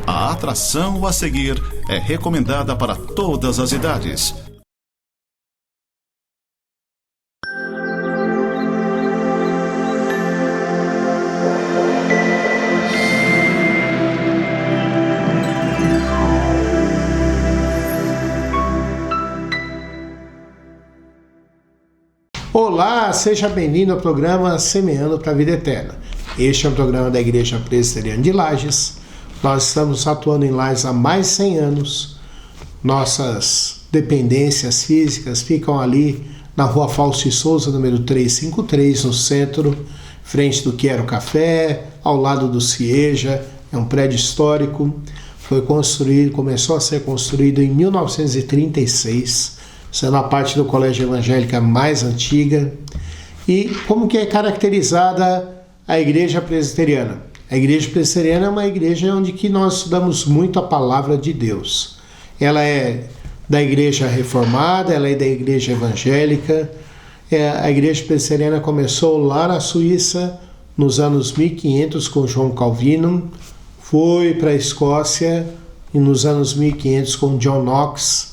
A atração a seguir é recomendada para todas as idades. Olá, seja bem-vindo ao programa Semeando para a Vida Eterna. Este é um programa da Igreja Presbiteriana de Lages. Nós estamos atuando em Lages há mais de 100 anos. Nossas dependências físicas ficam ali na Rua Fausto de Souza, número 353, no centro, frente do Quero Café, ao lado do Cieja. É um prédio histórico. Começou a ser construído em 1936. Sendo a parte do colégio evangélica mais antiga. E como que é caracterizada a igreja presbiteriana? A igreja presbiteriana é uma igreja onde que nós estudamos muito a palavra de Deus. Ela é da igreja reformada, ela é da igreja evangélica. A igreja presbiteriana começou lá na Suíça, nos anos 1500, com João Calvino. Foi para a Escócia nos anos 1500 com John Knox.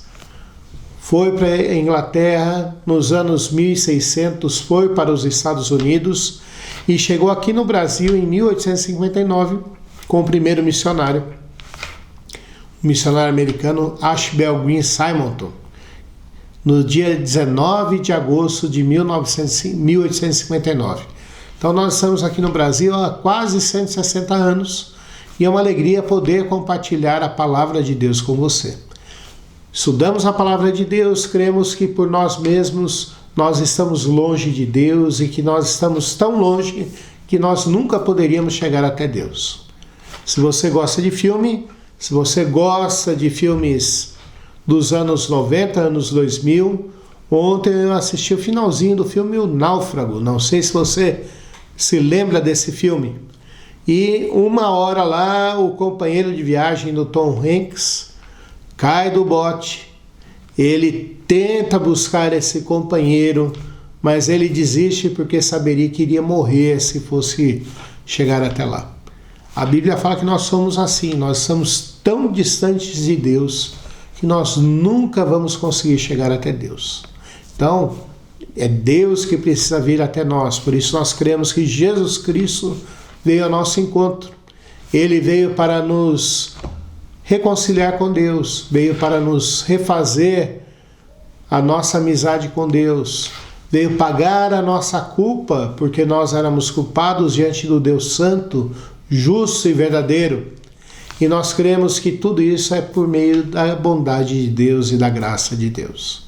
Foi para a Inglaterra, nos anos 1600, foi para os Estados Unidos e chegou aqui no Brasil em 1859 com o primeiro missionário, o missionário americano Ashbel Green Simonton, no dia 19 de agosto de 1859. Então nós estamos aqui no Brasil há quase 160 anos e é uma alegria poder compartilhar a palavra de Deus com você. Estudamos a palavra de Deus, cremos que por nós mesmos nós estamos longe de Deus e que nós estamos tão longe que nós nunca poderíamos chegar até Deus. Se você gosta de filme, se você gosta de filmes dos anos 90, anos 2000, ontem eu assisti o finalzinho do filme O Náufrago, não sei se você se lembra desse filme. E uma hora lá, o companheiro de viagem do Tom Hanks cai do bote, ele tenta buscar esse companheiro, mas ele desiste porque saberia que iria morrer se fosse chegar até lá. A Bíblia fala que nós somos assim, nós somos tão distantes de Deus que nós nunca vamos conseguir chegar até Deus. Então, é Deus que precisa vir até nós, por isso nós cremos que Jesus Cristo veio ao nosso encontro. Ele veio para nos reconciliar com Deus, veio para nos refazer a nossa amizade com Deus, veio pagar a nossa culpa, porque nós éramos culpados diante do Deus Santo, justo e verdadeiro. E nós cremos que tudo isso é por meio da bondade de Deus e da graça de Deus.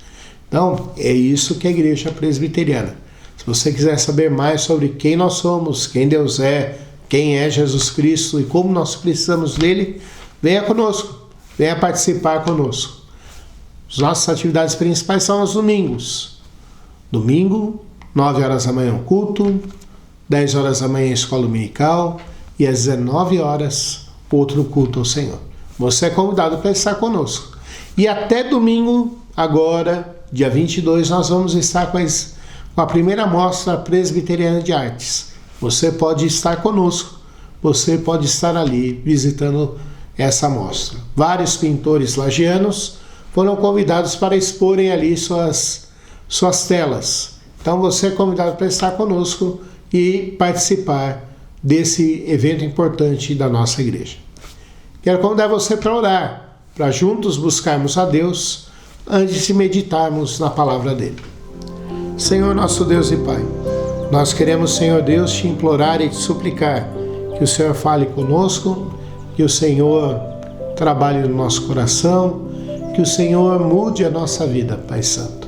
Então, é isso que é a igreja presbiteriana. Se você quiser saber mais sobre quem nós somos, quem Deus é, quem é Jesus Cristo e como nós precisamos dele, venha conosco, venha participar conosco. As nossas atividades principais são aos domingos. Domingo, 9 horas da manhã, o culto, 10 horas da manhã, a escola dominical e às 19 horas, outro culto ao Senhor. Você é convidado para estar conosco. E até domingo, agora, dia 22, nós vamos estar com a primeira mostra presbiteriana de artes. Você pode estar conosco, você pode estar ali visitando essa mostra. Vários pintores lagianos foram convidados para exporem ali suas telas. Então você é convidado para estar conosco e participar desse evento importante da nossa igreja. Quero convidar você para orar, para juntos buscarmos a Deus antes de meditarmos na palavra dele. Senhor nosso Deus e Pai, nós queremos, Senhor Deus, te implorar e te suplicar que o Senhor fale conosco, que o Senhor trabalhe no nosso coração, que o Senhor mude a nossa vida, Pai Santo.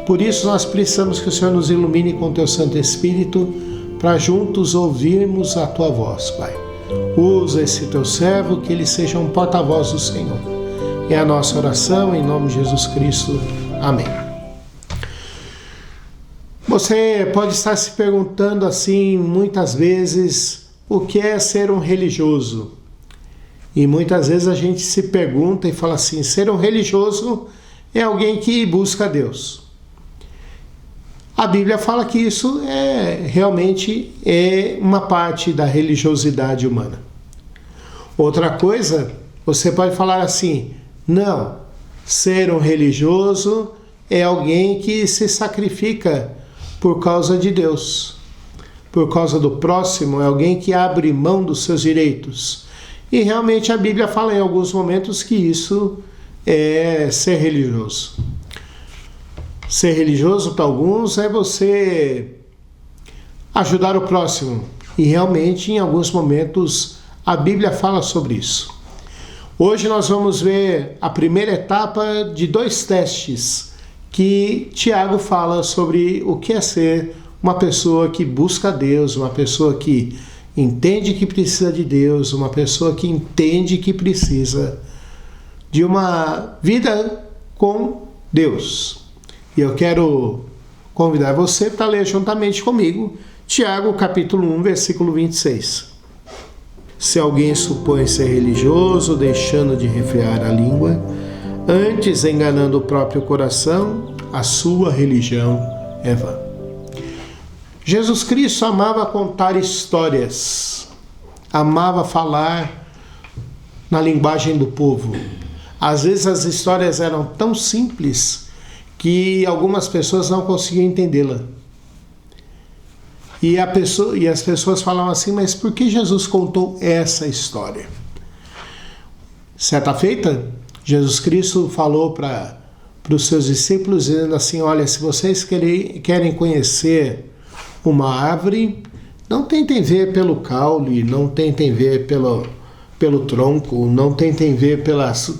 Por isso nós precisamos que o Senhor nos ilumine com o teu Santo Espírito para juntos ouvirmos a tua voz, Pai. Usa esse teu servo, que ele seja um porta-voz do Senhor. É a nossa oração em nome de Jesus Cristo. Amém. Você pode estar se perguntando assim muitas vezes o que é ser um religioso. E muitas vezes a gente se pergunta e fala assim, ser um religioso é alguém que busca Deus. A Bíblia fala que isso realmente é uma parte da religiosidade humana. Outra coisa, você pode falar assim: não, ser um religioso é alguém que se sacrifica por causa de Deus, por causa do próximo, é alguém que abre mão dos seus direitos. E realmente a Bíblia fala em alguns momentos que isso é ser religioso. Ser religioso para alguns é você ajudar o próximo. E realmente em alguns momentos a Bíblia fala sobre isso. Hoje nós vamos ver a primeira etapa de 2 testes que Tiago fala sobre o que é ser uma pessoa que busca Deus, uma pessoa que entende que precisa de Deus, uma pessoa que entende que precisa de uma vida com Deus. E eu quero convidar você para ler juntamente comigo Tiago capítulo 1, versículo 26. Se alguém supõe ser religioso, deixando de refrear a língua, antes enganando o próprio coração, a sua religião é vã. Jesus Cristo amava contar histórias, amava falar na linguagem do povo. Às vezes as histórias eram tão simples que algumas pessoas não conseguiam entendê-la. E as pessoas falavam assim: mas por que Jesus contou essa história? Certa feita, Jesus Cristo falou para os seus discípulos, dizendo assim: olha, se vocês querem conhecer uma árvore, não tentem ver pelo caule, não tentem ver pelo tronco, não tentem ver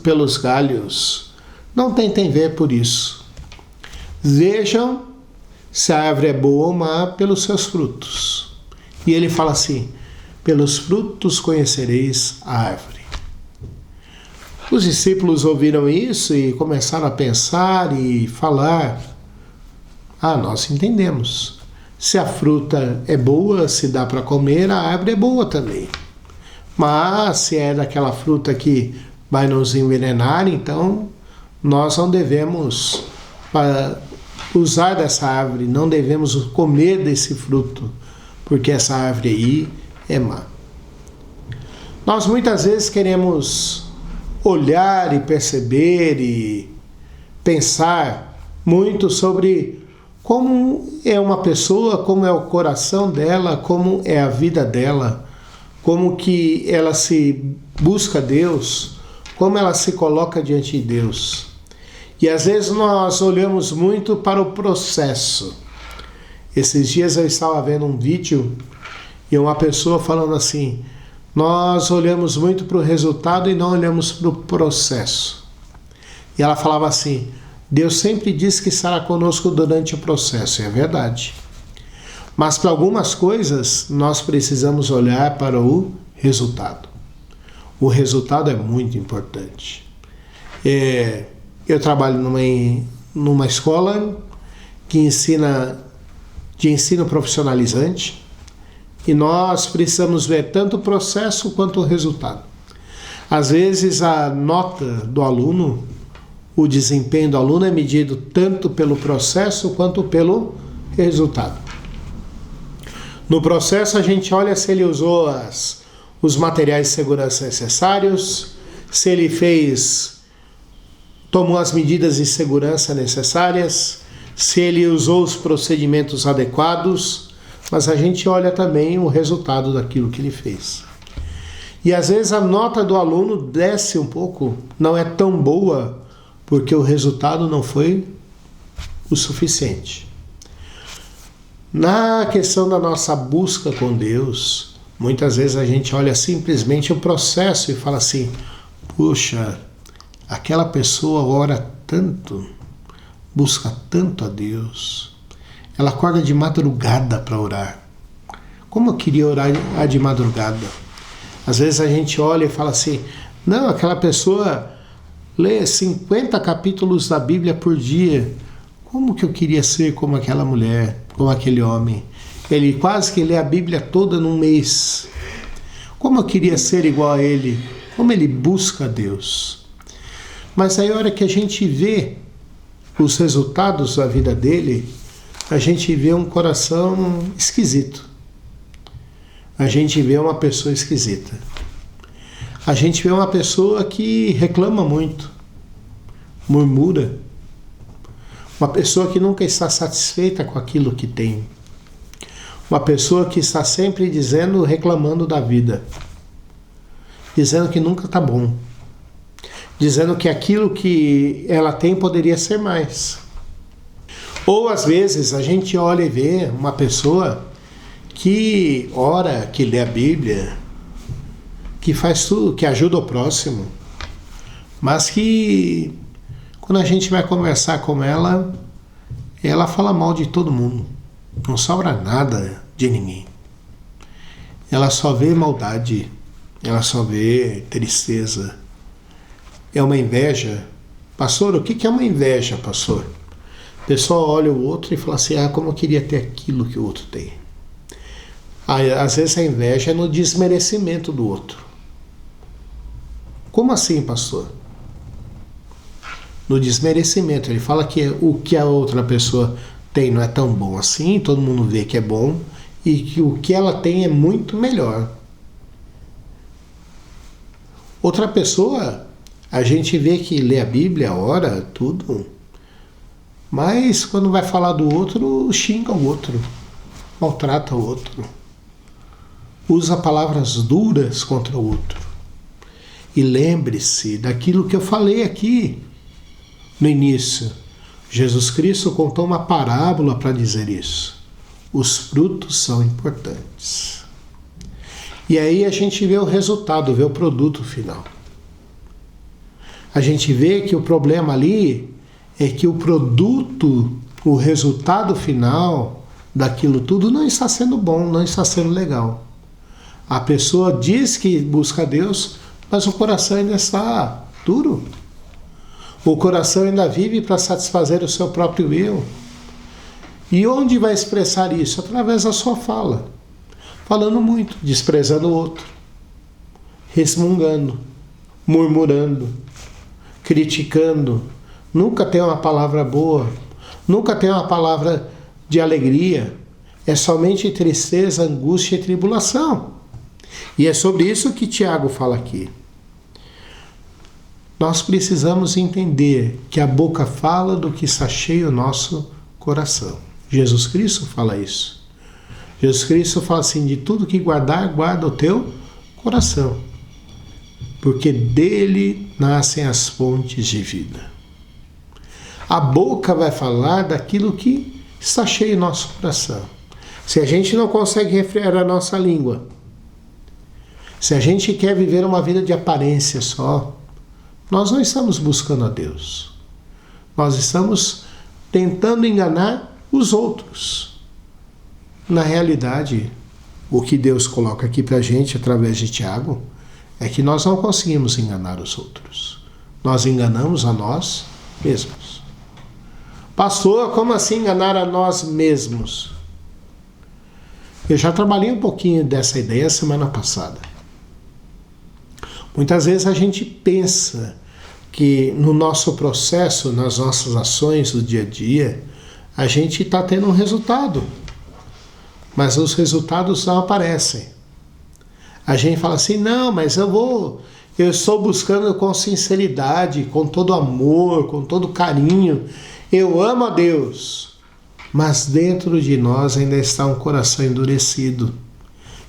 pelos galhos, não tentem ver por isso. Vejam se a árvore é boa ou má pelos seus frutos. E ele fala assim: pelos frutos conhecereis a árvore. Os discípulos ouviram isso e começaram a pensar e falar: nós entendemos. Se a fruta é boa, se dá para comer, a árvore é boa também. Mas se é daquela fruta que vai nos envenenar, então nós não devemos usar dessa árvore, não devemos comer desse fruto, porque essa árvore aí é má. Nós muitas vezes queremos olhar e perceber e pensar muito sobre como é uma pessoa, como é o coração dela, como é a vida dela, como que ela se busca Deus, como ela se coloca diante de Deus. E às vezes nós olhamos muito para o processo. Esses dias eu estava vendo um vídeo e uma pessoa falando assim: nós olhamos muito para o resultado e não olhamos para o processo. E ela falava assim: Deus sempre diz que estará conosco durante o processo. E é verdade. Mas para algumas coisas nós precisamos olhar para o resultado. O resultado é muito importante. Eu trabalho numa escola que ensina de ensino profissionalizante e nós precisamos ver tanto o processo quanto o resultado. Às vezes a nota do aluno, o desempenho do aluno é medido tanto pelo processo quanto pelo resultado. No processo a gente olha se ele usou os materiais de segurança necessários, se ele tomou as medidas de segurança necessárias, se ele usou os procedimentos adequados, mas a gente olha também o resultado daquilo que ele fez. E às vezes a nota do aluno desce um pouco, não é tão boa, porque o resultado não foi o suficiente. Na questão da nossa busca com Deus, muitas vezes a gente olha simplesmente o processo e fala assim: puxa, aquela pessoa ora tanto, busca tanto a Deus, ela acorda de madrugada para orar. Como eu queria orar de madrugada? Às vezes a gente olha e fala assim: não, aquela pessoa lê 50 capítulos da Bíblia por dia. Como que eu queria ser como aquela mulher, como aquele homem? Ele quase que lê a Bíblia toda num mês. Como eu queria ser igual a ele? Como ele busca a Deus? Mas aí a hora que a gente vê os resultados da vida dele, a gente vê um coração esquisito. A gente vê uma pessoa esquisita. A gente vê uma pessoa que reclama muito, murmura, uma pessoa que nunca está satisfeita com aquilo que tem, uma pessoa que está sempre dizendo, reclamando da vida, dizendo que nunca está bom, dizendo que aquilo que ela tem poderia ser mais. Ou às vezes a gente olha e vê uma pessoa que ora, que lê a Bíblia, que faz tudo, que ajuda o próximo, mas que quando a gente vai conversar com ela, ela fala mal de todo mundo, não sobra nada de ninguém. Ela só vê maldade, ela só vê tristeza. É uma inveja. Pastor, o que é uma inveja, pastor? A pessoa olha o outro e fala assim, como eu queria ter aquilo que o outro tem. Às vezes a inveja é no desmerecimento do outro. Como assim, pastor? No desmerecimento. Ele fala que o que a outra pessoa tem não é tão bom assim, todo mundo vê que é bom, e que o que ela tem é muito melhor. Outra pessoa, a gente vê que lê a Bíblia, ora, tudo, mas quando vai falar do outro, xinga o outro, maltrata o outro, usa palavras duras contra o outro. E lembre-se daquilo que eu falei aqui no início. Jesus Cristo contou uma parábola para dizer isso. Os frutos são importantes. E aí a gente vê o resultado, vê o produto final. A gente vê que o problema ali é que o produto, o resultado final daquilo tudo não está sendo bom, não está sendo legal. A pessoa diz que busca Deus, mas o coração ainda está duro. O coração ainda vive para satisfazer o seu próprio eu. E onde vai expressar isso? Através da sua fala. Falando muito, desprezando o outro, resmungando, murmurando, criticando. Nunca tem uma palavra boa, nunca tem uma palavra de alegria. É somente tristeza, angústia e tribulação. E é sobre isso que Tiago fala aqui. Nós precisamos entender que a boca fala do que está cheio o nosso coração. Jesus Cristo fala isso. Jesus Cristo fala assim, de tudo que guardar, guarda o teu coração, porque dele nascem as fontes de vida. A boca vai falar daquilo que está cheio no nosso coração. Se a gente não consegue refrear a nossa língua, se a gente quer viver uma vida de aparência só, nós não estamos buscando a Deus. Nós estamos tentando enganar os outros. Na realidade, o que Deus coloca aqui para a gente, através de Tiago, é que nós não conseguimos enganar os outros. Nós enganamos a nós mesmos. Pastor, como assim enganar a nós mesmos? Eu já trabalhei um pouquinho dessa ideia semana passada. Muitas vezes a gente pensa que no nosso processo, nas nossas ações do dia a dia, a gente está tendo um resultado, mas os resultados não aparecem. A gente fala assim, não, mas eu estou buscando com sinceridade, com todo amor, com todo carinho, eu amo a Deus, mas dentro de nós ainda está um coração endurecido.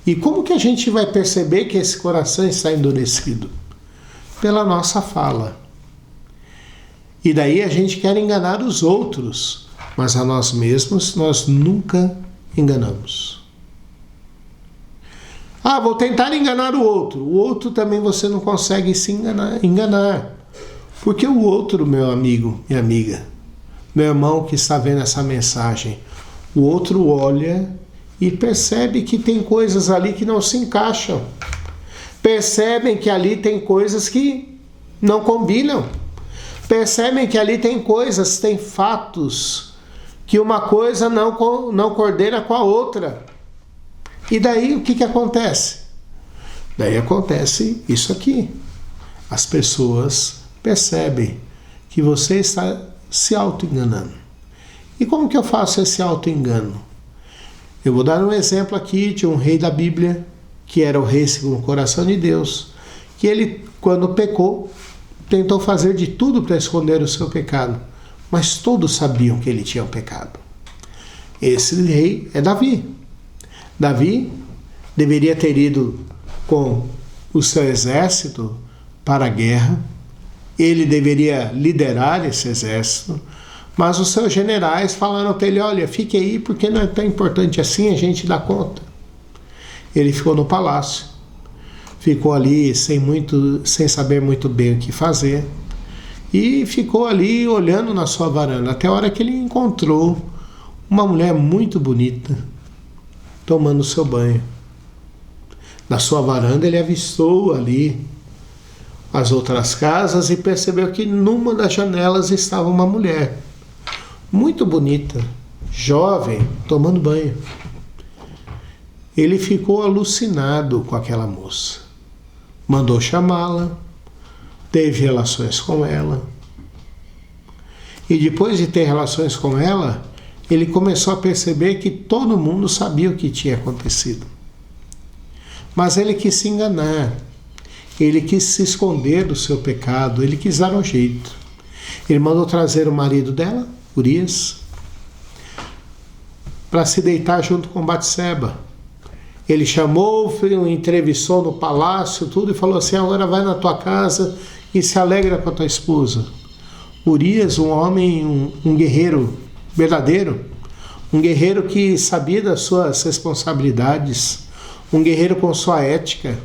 E como que a gente vai perceber que esse coração está endurecido? Pela nossa fala. E daí a gente quer enganar os outros, mas a nós mesmos nós nunca enganamos. Vou tentar enganar o outro. O outro também você não consegue se enganar. Porque o outro, meu amigo, minha amiga, meu irmão que está vendo essa mensagem, o outro olha e percebe que tem coisas ali que não se encaixam. Percebem que ali tem coisas que não combinam. Percebem que ali tem coisas, tem fatos, que uma coisa não coordena com a outra. E daí o que acontece? Daí acontece isso aqui. As pessoas percebem que você está se auto-enganando. E como que eu faço esse auto-engano? Eu vou dar um exemplo aqui de um rei da Bíblia, que era o rei segundo o coração de Deus, que ele, quando pecou, tentou fazer de tudo para esconder o seu pecado, mas todos sabiam que ele tinha um pecado. Esse rei é Davi. Davi deveria ter ido com o seu exército para a guerra, ele deveria liderar esse exército, mas os seus generais falaram para ele: olha, fique aí porque não é tão importante assim, a gente dá conta. Ele ficou no palácio, ficou ali sem saber muito bem o que fazer, e ficou ali olhando na sua varanda, até a hora que ele encontrou uma mulher muito bonita tomando seu banho. Na sua varanda ele avistou ali as outras casas e percebeu que numa das janelas estava uma mulher muito bonita, jovem, tomando banho. Ele ficou alucinado com aquela moça. Mandou chamá-la, teve relações com ela. E depois de ter relações com ela, ele começou a perceber que todo mundo sabia o que tinha acontecido. Mas ele quis se enganar, ele quis se esconder do seu pecado, ele quis dar um jeito. Ele mandou trazer o marido dela, Urias, para se deitar junto com Batseba. Ele chamou, o entrevistou no palácio, tudo, e falou assim: agora vai na tua casa e se alegra com a tua esposa. Urias, um homem, um guerreiro verdadeiro, um guerreiro que sabia das suas responsabilidades, um guerreiro com sua ética,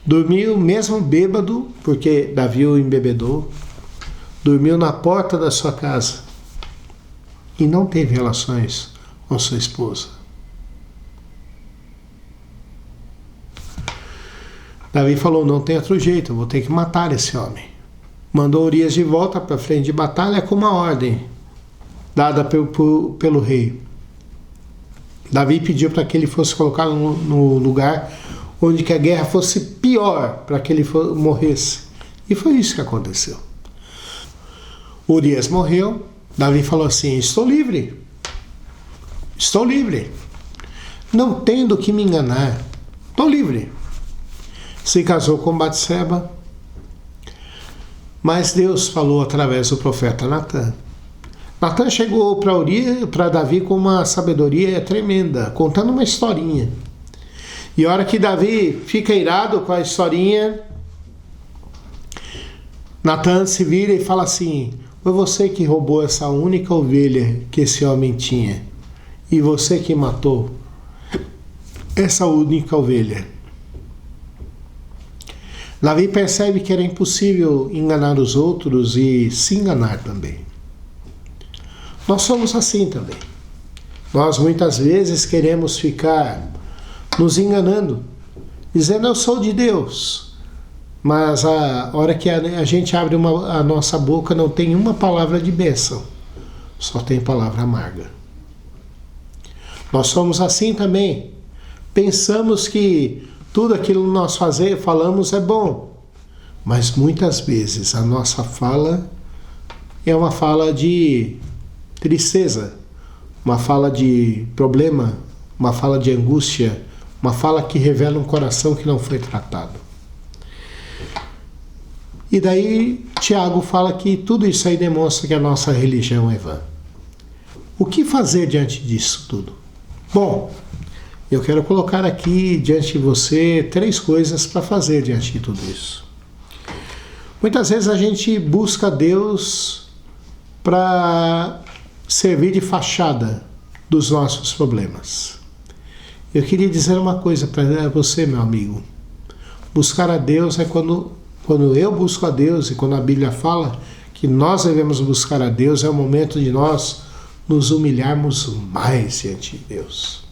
dormiu mesmo bêbado, porque Davi o embebedou, dormiu na porta da sua casa e não teve relações com sua esposa. Davi falou: não tem outro jeito, eu vou ter que matar esse homem. Mandou Urias de volta para a frente de batalha com uma ordem dada pelo rei. Davi pediu para que ele fosse colocado no lugar onde que a guerra fosse pior, para que ele morresse. E foi isso que aconteceu. Urias morreu. Davi falou assim: estou livre. Estou livre. Não tendo que me enganar. Estou livre. Se casou com Batseba. Mas Deus falou através do profeta Natan. Natan chegou para Davi com uma sabedoria tremenda, contando uma historinha. E a hora que Davi fica irado com a historinha, Natan se vira e fala assim: foi você que roubou essa única ovelha que esse homem tinha, e você que matou essa única ovelha. Davi percebe que era impossível enganar os outros e se enganar também. Nós somos assim também. Nós muitas vezes queremos ficar nos enganando, dizendo: eu sou de Deus. Mas a hora que a gente abre a nossa boca não tem uma palavra de bênção, só tem palavra amarga. Nós somos assim também. Pensamos que tudo aquilo que nós falamos é bom, mas muitas vezes a nossa fala é uma fala de tristeza, uma fala de problema, uma fala de angústia, uma fala que revela um coração que não foi tratado. E daí Tiago fala que tudo isso aí demonstra que a nossa religião é vã. O que fazer diante disso tudo? Bom, eu quero colocar aqui diante de você 3 coisas para fazer diante de tudo isso. Muitas vezes a gente busca Deus para servir de fachada dos nossos problemas. Eu queria dizer uma coisa para você, meu amigo. Buscar a Deus é quando eu busco a Deus, e quando a Bíblia fala que nós devemos buscar a Deus, é o momento de nós nos humilharmos mais diante de Deus.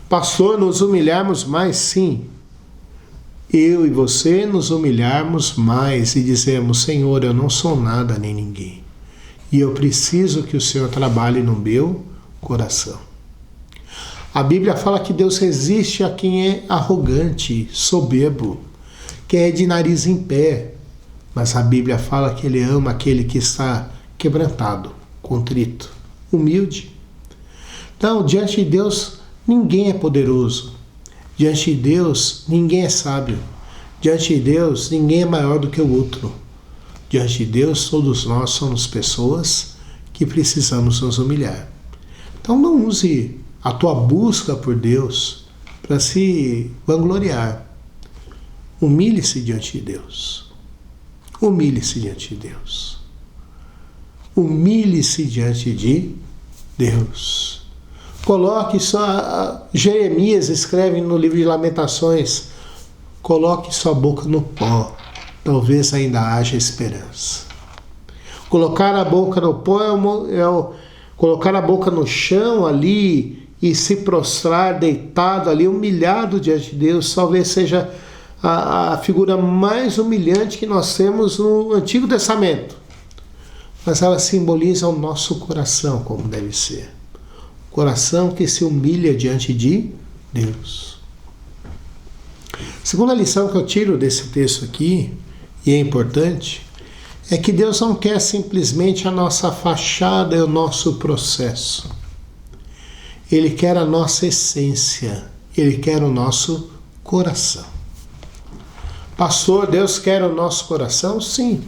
Pastor, nos humilharmos mais? Sim. Eu e você nos humilharmos mais e dizermos: Senhor, eu não sou nada nem ninguém, e eu preciso que o Senhor trabalhe no meu coração. A Bíblia fala que Deus resiste a quem é arrogante, soberbo, que é de nariz em pé, mas a Bíblia fala que Ele ama aquele que está quebrantado, contrito, humilde. Então, diante de Deus, ninguém é poderoso. Diante de Deus, ninguém é sábio. Diante de Deus, ninguém é maior do que o outro. Diante de Deus, todos nós somos pessoas que precisamos nos humilhar. Então não use a tua busca por Deus para se vangloriar. Humilhe-se diante de Deus. Humilhe-se diante de Deus. Humilhe-se diante de Deus. Coloque só. Jeremias escreve no livro de Lamentações: coloque sua boca no pó, talvez ainda haja esperança. Colocar a boca no pó colocar a boca no chão ali e se prostrar deitado ali, humilhado diante de Deus, talvez seja a figura mais humilhante que nós temos no Antigo Testamento. Mas ela simboliza o nosso coração, como deve ser. Coração que se humilha diante de Deus. Segunda lição que eu tiro desse texto aqui, e é importante, é que Deus não quer simplesmente a nossa fachada e o nosso processo. Ele quer a nossa essência. Ele quer o nosso coração. Pastor, Deus quer o nosso coração? Sim.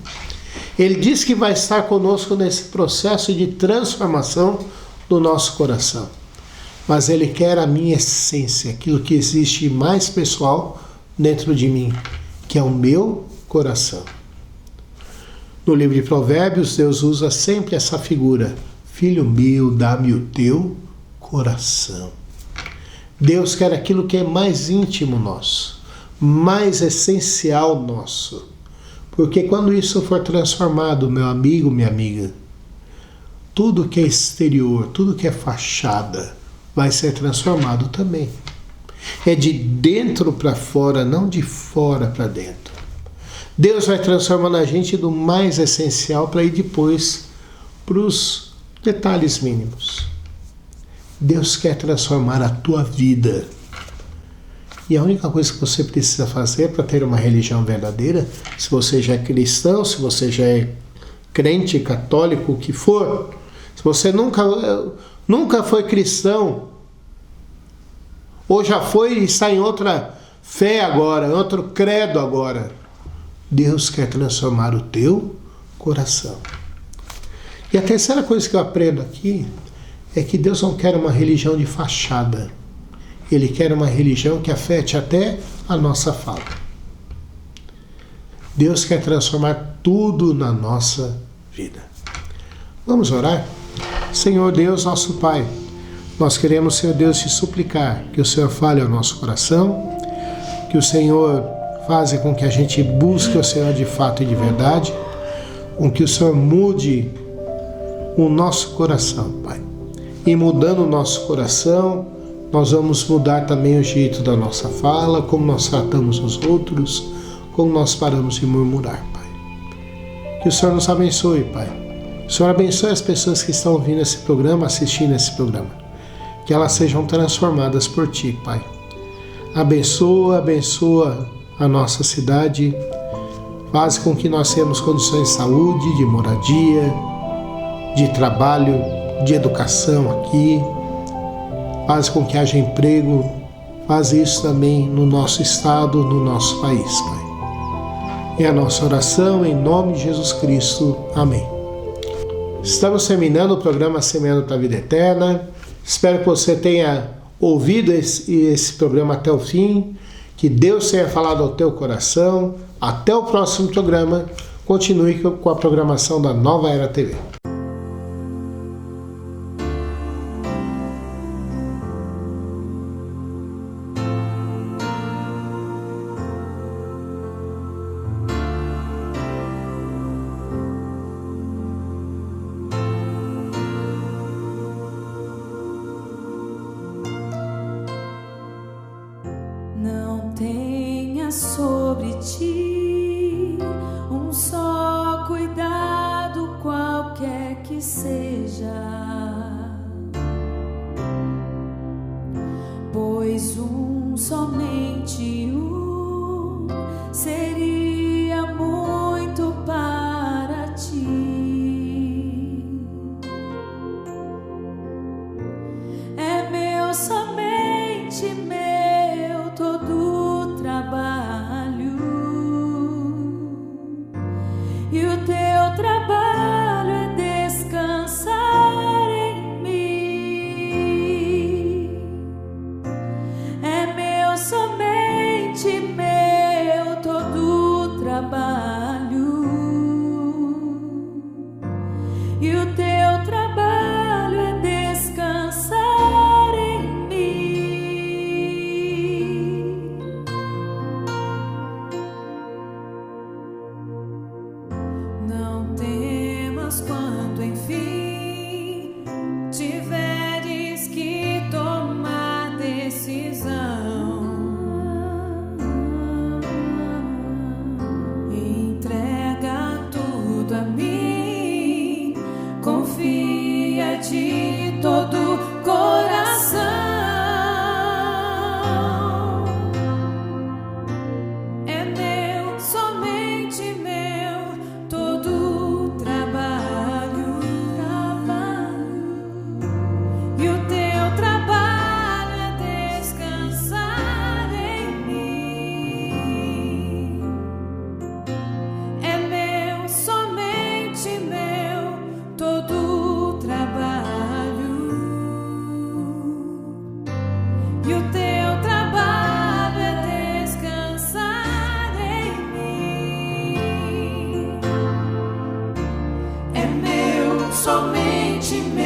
Ele diz que vai estar conosco nesse processo de transformação do nosso coração. Mas Ele quer a minha essência, aquilo que existe mais pessoal dentro de mim, que é o meu coração. No livro de Provérbios, Deus usa sempre essa figura: filho meu, dá-me o teu coração. Deus quer aquilo que é mais íntimo nosso, mais essencial nosso. Porque quando isso for transformado, meu amigo, minha amiga, tudo que é exterior, tudo que é fachada, vai ser transformado também. É de dentro para fora, não de fora para dentro. Deus vai transformando a gente do mais essencial para ir depois para os detalhes mínimos. Deus quer transformar a tua vida. E a única coisa que você precisa fazer para ter uma religião verdadeira, se você já é cristão, se você já é crente, católico, o que for, se você nunca foi cristão, ou já foi e está em outra fé agora, em outro credo agora, Deus quer transformar o teu coração. E a terceira coisa que eu aprendo aqui é que Deus não quer uma religião de fachada. Ele quer uma religião que afete até a nossa fala. Deus quer transformar tudo na nossa vida. Vamos orar? Senhor Deus, nosso Pai, nós queremos, Senhor Deus, te suplicar que o Senhor fale ao nosso coração, que o Senhor faça com que a gente busque o Senhor de fato e de verdade, com que o Senhor mude o nosso coração, Pai. E mudando o nosso coração, nós vamos mudar também o jeito da nossa fala, como nós tratamos os outros, como nós paramos de murmurar, Pai. Que o Senhor nos abençoe, Pai. O Senhor abençoe as pessoas que estão ouvindo esse programa, assistindo esse programa. Que elas sejam transformadas por Ti, Pai. Abençoa a nossa cidade. Faz com que nós tenhamos condições de saúde, de moradia, de trabalho, de educação aqui. Faz com que haja emprego. Faz isso também no nosso estado, no nosso país, Pai. É a nossa oração em nome de Jesus Cristo. Amém. Estamos terminando o programa Semeando para a Vida Eterna. Espero que você tenha ouvido esse programa até o fim. Que Deus tenha falado ao teu coração. Até o próximo programa. Continue com a programação da Nova Era TV. Não tenha sobre ti um só cuidado, qualquer que seja, pois somente um seria muito para ti. É meu, somente meu, todo trabalho e o teu trabalho é descansar em mim. É meu, somente meu, todo o trabalho, e o teu trabalho é descansar em mim. Não temas quando enfim tiveres que tomar decisão. Entrega tudo a mim, confia de todo o coração. É meu, somente meu, todo o trabalho, e o teu trabalho é descansar em mim. É meu, somente meu, todo o trabalho, e o teu trabalho é descansar em mim. É meu, somente meu.